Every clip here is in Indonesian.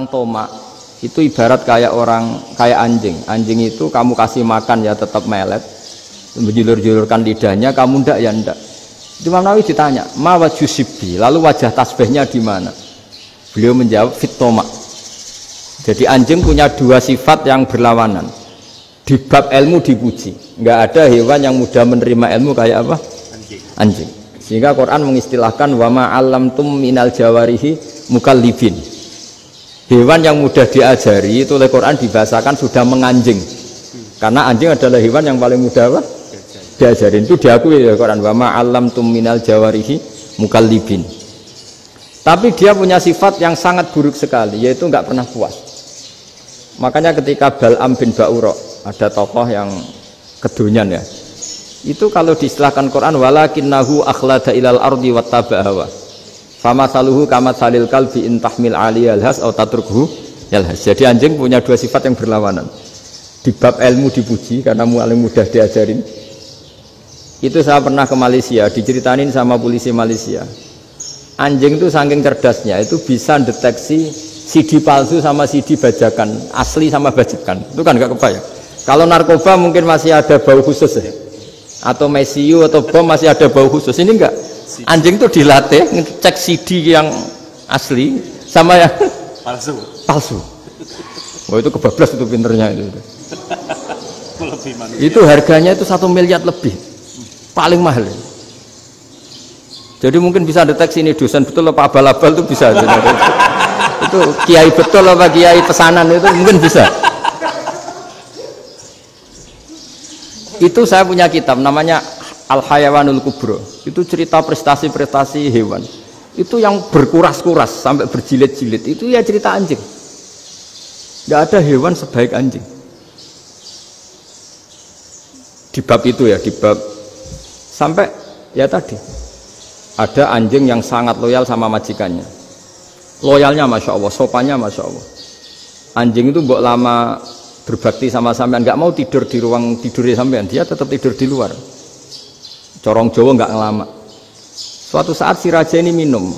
orang tomak itu ibarat kayak anjing. Anjing itu kamu kasih makan ya tetap melet, menjulur-julurkan lidahnya, kamu ndak ya ndak. Imam Nawawi ditanya, ma wajhu sibbi, lalu wajah tasbihnya di mana? Beliau menjawab fit tomak. Jadi anjing punya dua sifat yang berlawanan. Di bab ilmu dipuji, nggak ada hewan yang mudah menerima ilmu kayak apa? Anjing. Sehingga Quran mengistilahkan wa ma 'allamtum minal jawarihi mukallibin. Hewan yang mudah diajari itu oleh Quran dibahasakan sudah menganjing. Karena anjing adalah hewan yang paling mudah apa? Diajarin. Itu diakui oleh Quran wa ma 'allamtum minal jawarihi mukallibin. Tapi dia punya sifat yang sangat buruk sekali, yaitu nggak pernah puas. Makanya ketika Bal'am bin Ba'ura, ada tokoh yang kedonyan ya, itu kalau diistilahkan Quran walakinnahu akhlada ilal ardi wattaba'a hawa famathaluhu kamathalil kalbi in tahmil 'aliyal has aw tatrukhu yalhas. Jadi anjing punya dua sifat yang berlawanan. Di bab ilmu dipuji karena paling mudah diajarin. Itu saya pernah ke Malaysia, diceritain sama polisi Malaysia. Anjing itu saking cerdasnya itu bisa deteksi CD palsu sama CD bajakan, asli sama bajakan. Itu kan gak kebayang. Kalau narkoba mungkin masih ada bau khusus ya. Atau mesiu atau bom masih ada bau khusus. Ini enggak. Anjing itu dilatih ngecek CD yang asli sama yang palsu. Oh itu kebablas itu pinternya itu. Itu harganya itu 1 miliar lebih. Paling mahal. Jadi mungkin bisa deteksi ini dosen betul apa abal-abal itu bisa. Itu kiai betul apa kiai pesanan itu mungkin bisa. Itu saya punya kitab namanya Al-Hayawanul Kubro. Itu cerita prestasi-prestasi hewan. Itu yang berkuras-kuras sampai berjilid-jilid. Itu ya cerita anjing. Tidak ada hewan sebaik anjing. Di bab itu ya, di bab sampai ya tadi ada anjing yang sangat loyal sama majikannya. Loyalnya Masya Allah, sopannya Masya Allah. Anjing itu mbok lama berbakti sama sampean, nggak mau tidur di ruang tidurnya sampean, dia tetap tidur di luar. Corong Jawa nggak ngelama. Suatu saat si raja ini minum,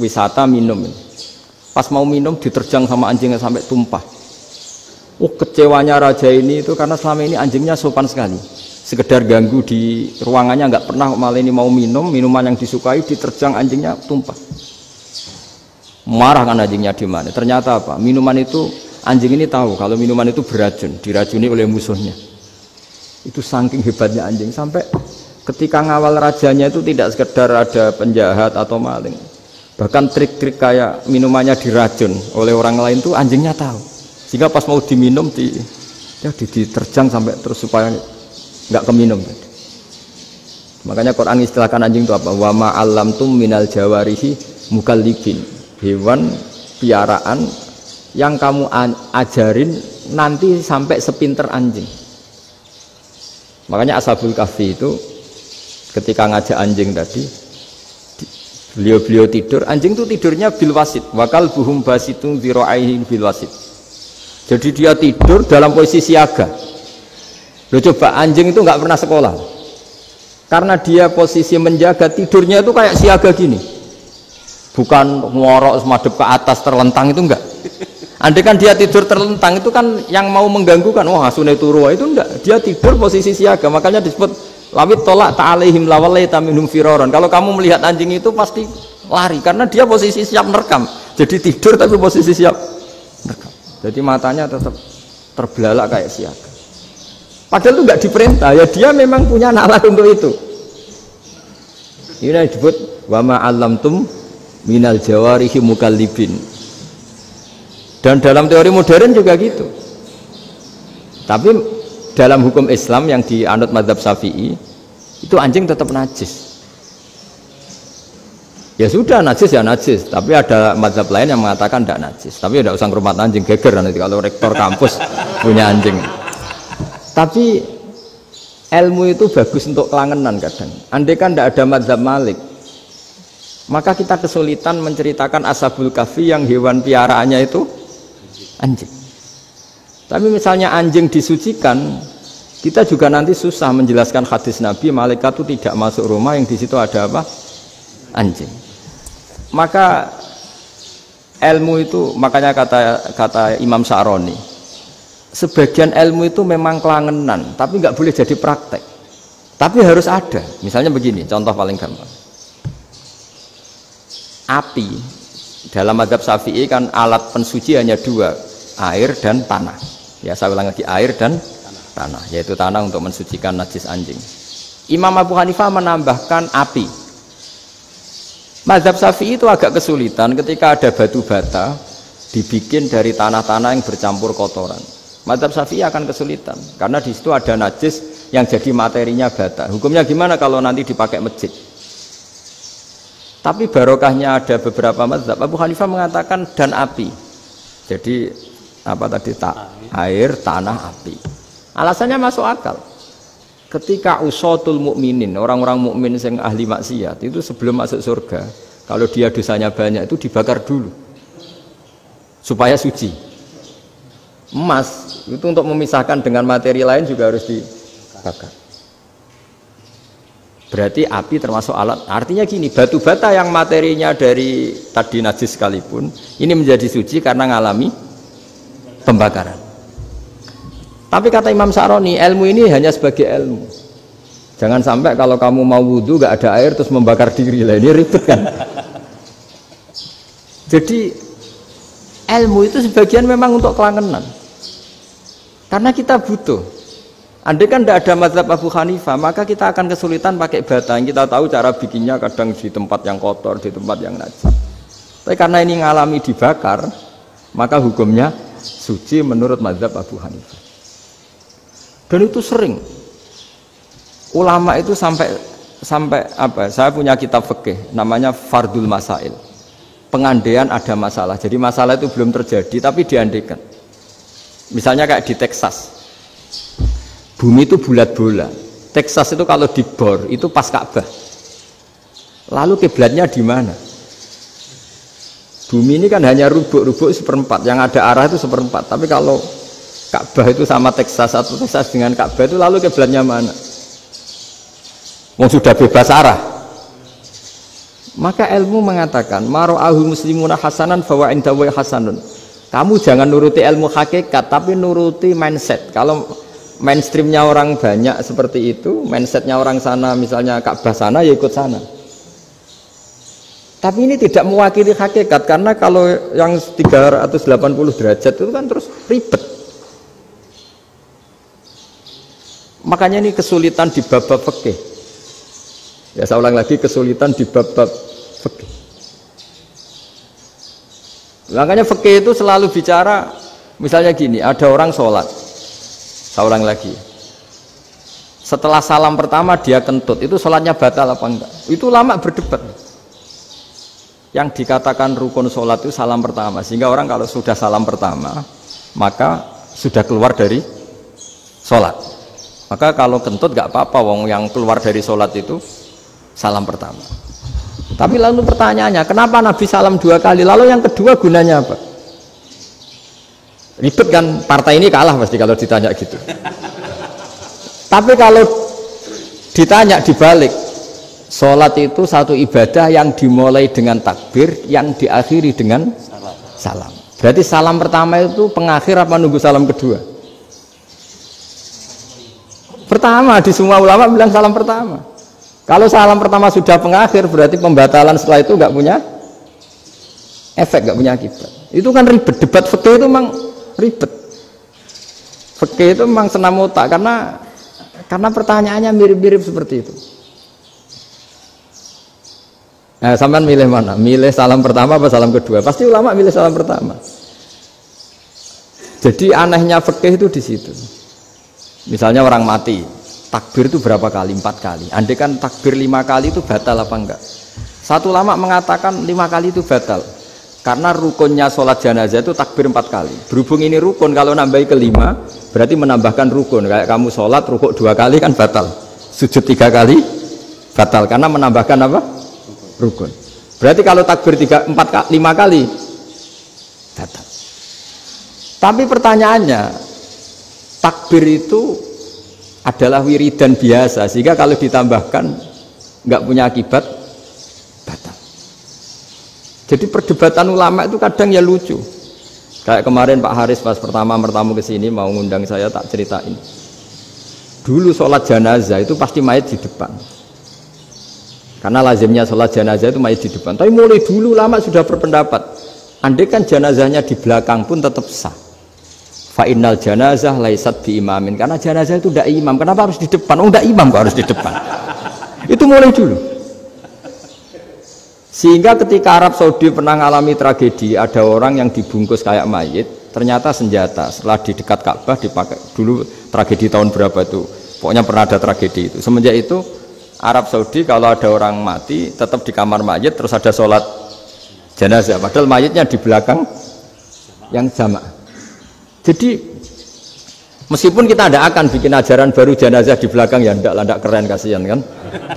wisata minum. Pas mau minum diterjang sama anjingnya sampai tumpah. Kecewanya raja ini itu karena selama ini anjingnya sopan sekali. Sekedar ganggu di ruangannya nggak pernah, malah ini mau minum minuman yang disukai diterjang anjingnya tumpah. Marah kan anjingnya di mana? Ternyata apa? Minuman itu anjing ini tahu kalau minuman itu beracun, diracuni oleh musuhnya. Itu saking hebatnya anjing sampai ketika ngawal rajanya itu tidak sekedar ada penjahat atau maling. Bahkan trik-trik kayak minumannya diracun oleh orang lain itu anjingnya tahu. Sehingga pas mau diminum diterjang sampai terus supaya nggak keminum. Makanya Quran istilahkan anjing itu apa? Wa ma 'allamtum minal jawarihi mukallibin. Hewan piaraan yang kamu ajarin nanti sampai sepinter anjing. Makanya Ashabul Kahfi itu ketika ngajak anjing tadi, beliau tidur, anjing itu tidurnya bil wasit, wakal buhum basitun dzira'aihi bil wasit. Jadi dia tidur dalam posisi siaga. Loh coba anjing itu nggak pernah sekolah, karena dia posisi menjaga, tidurnya itu kayak siaga gini. Bukan ngorok semadep ke atas terlentang, itu enggak. Andai kan dia tidur terlentang itu kan yang mau mengganggu kan, wah asune turu, itu enggak. Dia tidur posisi siaga, makanya disebut lawit tolak ta'alaihim lawalaita minhum firaron. Kalau kamu melihat anjing itu pasti lari karena dia posisi siap merekam. Jadi tidur tapi posisi siap merekam. Jadi matanya tetap terbelalak kayak siaga. Padahal itu enggak diperintah, ya dia memang punya nalar untuk itu. Ini disebut wa ma 'allamtum minal jawarihi mukallibin. Dan dalam teori modern juga gitu. Tapi dalam hukum Islam yang dianut mazhab Syafi'i itu anjing tetap najis. Ya sudah najis ya najis, tapi ada mazhab lain yang mengatakan tidak najis. Tapi tidak usah ngurmat anjing, geger nanti kalau rektor kampus punya anjing. Tapi ilmu itu bagus untuk kelangenan kadang. Andai kan tidak ada mazhab Malik, maka kita kesulitan menceritakan Ashabul Kahfi yang hewan piaraannya itu anjing. Tapi misalnya anjing disucikan, kita juga nanti susah menjelaskan hadis Nabi malaikat itu tidak masuk rumah yang di situ ada apa? Anjing. Maka ilmu itu makanya kata Imam Sya'roni, sebagian ilmu itu memang kelangenan, tapi nggak boleh jadi praktek. Tapi harus ada. Misalnya begini, contoh paling gampang. Api dalam mazhab Syafi'i kan alat pensuci hanya dua, air dan tanah. Ya saya ulang lagi, air dan tanah, yaitu tanah untuk mensucikan najis anjing. Imam Abu Hanifah menambahkan api. Mazhab Syafi'i itu agak kesulitan ketika ada batu bata dibikin dari tanah-tanah yang bercampur kotoran. Mazhab Syafi'i akan kesulitan karena di situ ada najis yang jadi materinya bata. Hukumnya gimana kalau nanti dipakai masjid? Tapi barokahnya ada beberapa mazhab. Abu Hanifah mengatakan dan api. Jadi apa tadi air, tanah, api. Alasannya masuk akal. Ketika usatul mukminin, orang-orang mukmin yang ahli maksiat itu sebelum masuk surga, kalau dia dosanya banyak itu dibakar dulu supaya suci. Emas itu untuk memisahkan dengan materi lain juga harus dibakar. Berarti api termasuk alat. Artinya gini, batu bata yang materinya dari tadi najis sekalipun ini menjadi suci karena mengalami pembakaran. Tapi kata Imam Sya'roni, ilmu ini hanya sebagai ilmu. Jangan sampai kalau kamu mau wudhu gak ada air terus membakar diri lah, ini ribet kan. Jadi ilmu itu sebagian memang untuk kelangenan. Karena kita butuh. Andai kan tidak ada mazhab Abu Hanifah, maka kita akan kesulitan pakai bata. Yang kita tahu cara bikinnya kadang di tempat yang kotor, di tempat yang najis. Tapi karena ini ngalami dibakar, maka hukumnya suci menurut mazhab Abu Hanifah. Dan itu sering ulama itu sampai apa? Saya punya kitab fikih namanya Fardul Masail. Pengandaian ada masalah. Jadi masalah itu belum terjadi tapi diandaikan. Misalnya kayak di Texas. Bumi itu bulat-bulat. Texas itu kalau dibor itu pas Ka'bah. Lalu kiblatnya di mana? Bumi ini kan hanya rubuk-rubuk seperempat. Yang ada arah itu seperempat. Tapi kalau Ka'bah itu sama Texas atau Texas dengan Ka'bah itu lalu kiblatnya mana? Mau sudah bebas arah. Maka ilmu mengatakan mara'ahu muslimuna hasanan fawa indahu hasanun. Kamu jangan nuruti ilmu hakikat tapi nuruti mindset. Kalau mainstreamnya orang banyak seperti itu, mindsetnya orang sana misalnya Ka'bah sana ya ikut sana. Tapi ini tidak mewakili hakikat karena kalau yang 380 derajat itu kan terus ribet. Makanya ini kesulitan di bab-bab fikih. Ya saya ulang lagi, kesulitan di bab-bab fikih. Makanya fikih itu selalu bicara, misalnya gini, ada orang sholat. Saya ulang lagi. Setelah salam pertama dia kentut, itu sholatnya batal apa enggak? Itu lama berdebat. Yang dikatakan rukun sholat itu salam pertama. Sehingga orang kalau sudah salam pertama, maka sudah keluar dari sholat. Maka kalau kentut gak apa-apa, wong yang keluar dari sholat itu salam pertama. Tapi lalu pertanyaannya, kenapa Nabi salam 2 kali? Lalu yang kedua gunanya apa? Ribet kan, partai ini kalah pasti kalau ditanya gitu. Tapi kalau ditanya dibalik, sholat itu satu ibadah yang dimulai dengan takbir, yang diakhiri dengan salam. Berarti salam pertama itu pengakhir apa nunggu salam kedua? Pertama, di semua ulama bilang salam pertama. Kalau salam pertama sudah pengakhir berarti pembatalan setelah itu nggak punya efek, nggak punya akibat. Itu kan ribet. Debat fikih itu memang ribet. Fikih itu memang senam otak karena pertanyaannya mirip-mirip seperti itu. Nah, sampean milih mana? Milih salam pertama apa salam kedua? Pasti ulama milih salam pertama. Jadi anehnya fikih itu di situ. Misalnya orang mati, takbir itu berapa kali? 4 kali. Andai kan takbir 5 kali itu batal apa enggak? Satu ulama mengatakan 5 kali itu batal. Karena rukunnya sholat jenazah itu takbir 4 kali. Berhubung ini rukun, kalau nambahi ke 5, berarti menambahkan rukun. Kayak kamu sholat, rukuk 2 kali kan batal. Sujud 3 kali, batal. Karena menambahkan apa? Rukun. Berarti kalau takbir 5 kali, batal. Tapi pertanyaannya, takbir itu adalah wiridan biasa, sehingga kalau ditambahkan nggak punya akibat batal. Jadi perdebatan ulama itu kadang ya lucu. Kayak kemarin Pak Haris pas pertama bertamu ke sini mau ngundang saya, tak ceritain. Dulu sholat jenazah itu pasti mayit di depan. Karena lazimnya sholat jenazah itu mayit di depan. Tapi mulai dulu lama sudah berpendapat, andai kan jenazahnya di belakang pun tetap sah. Fa innal janazah laisat bi imamin. Karena jenazah itu tidak imam. Kenapa harus di depan? Oh, tidak imam kok harus di depan. Itu mulai dulu. Sehingga ketika Arab Saudi pernah mengalami tragedi, ada orang yang dibungkus kayak mayit, ternyata senjata. Setelah di dekat Ka'bah dipakai. Dulu tragedi tahun berapa itu? Pokoknya pernah ada tragedi itu. Semenjak itu Arab Saudi kalau ada orang mati tetap di kamar mayit, terus ada sholat jenazah. Padahal mayitnya di belakang yang jamaah. Jadi meskipun kita tidak akan bikin ajaran baru jenazah di belakang, ya tidak keren, kasihan kan.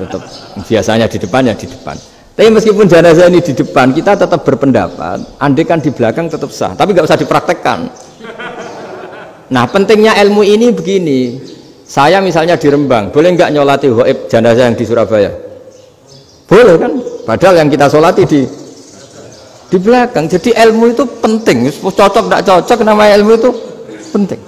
Tetap biasanya di depan ya di depan. Tapi meskipun jenazah ini di depan, kita tetap berpendapat, andai kan di belakang tetap sah, tapi nggak usah dipraktekkan. Nah, pentingnya ilmu ini begini. Saya misalnya di Rembang, boleh nggak nyolati ghaib jenazah yang di Surabaya? Boleh kan? Padahal yang kita solati di belakang. Jadi ilmu itu penting. Cocok tidak cocok, nama ilmu itu penting.